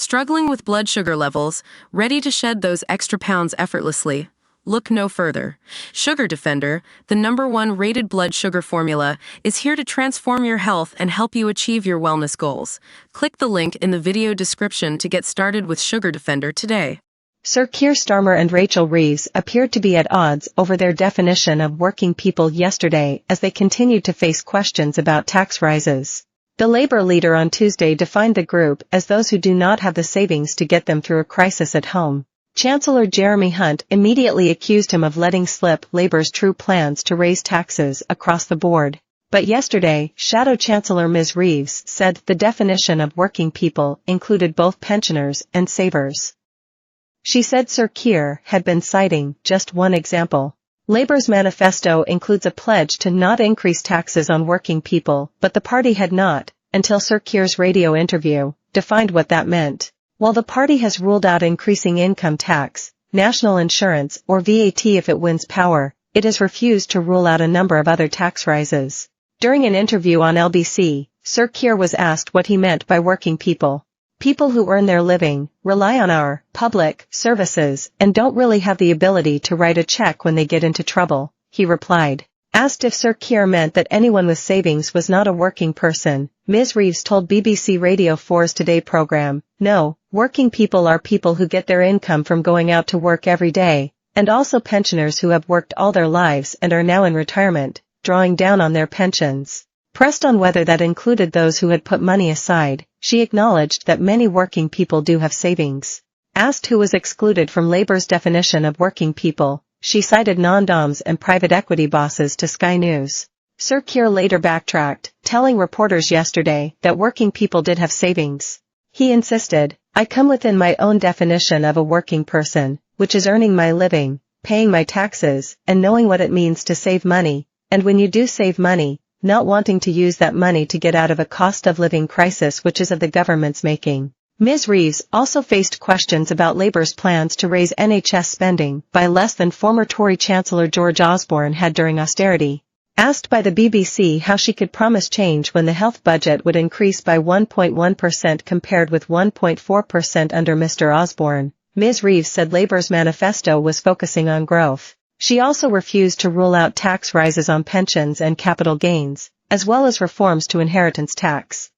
Struggling with blood sugar levels, ready to shed those extra pounds effortlessly? Look no further. Sugar Defender, the #1 rated blood sugar formula, is here to transform your health and help you achieve your wellness goals. Click the link in the video description to get started with Sugar Defender today. Sir Keir Starmer and Rachel Reeves appeared to be at odds over their definition of working people yesterday as they continued to face questions about tax rises. The Labour leader on Tuesday defined the group as those who do not have the savings to get them through a crisis at home. Chancellor Jeremy Hunt immediately accused him of letting slip Labour's true plans to raise taxes across the board. But yesterday, Shadow Chancellor Ms. Reeves said the definition of working people included both pensioners and savers. She said Sir Keir had been citing just one example. Labour's manifesto includes a pledge to not increase taxes on working people, but the party had not, until Sir Keir's radio interview, defined what that meant. While the party has ruled out increasing income tax, national insurance or VAT if it wins power, it has refused to rule out a number of other tax rises. During an interview on LBC, Sir Keir was asked what he meant by working people. People who earn their living, rely on our public services, and don't really have the ability to write a check when they get into trouble, he replied. Asked if Sir Keir meant that anyone with savings was not a working person, Ms. Reeves told BBC Radio 4's Today program, "No, working people are people who get their income from going out to work every day, and also pensioners who have worked all their lives and are now in retirement, drawing down on their pensions." Pressed on whether that included those who had put money aside, she acknowledged that many working people do have savings. Asked who was excluded from Labour's definition of working people, she cited non-doms and private equity bosses to Sky News. Sir Keir later backtracked, telling reporters yesterday that working people did have savings. He insisted, "I come within my own definition of a working person, which is earning my living, paying my taxes, and knowing what it means to save money, and when you do save money, not wanting to use that money to get out of a cost of living crisis which is of the government's making." Ms. Reeves also faced questions about Labour's plans to raise NHS spending by less than former Tory Chancellor George Osborne had during austerity. Asked by the BBC how she could promise change when the health budget would increase by 1.1% compared with 1.4% under Mr. Osborne, Ms. Reeves said Labour's manifesto was focusing on growth. She also refused to rule out tax rises on pensions and capital gains, as well as reforms to inheritance tax.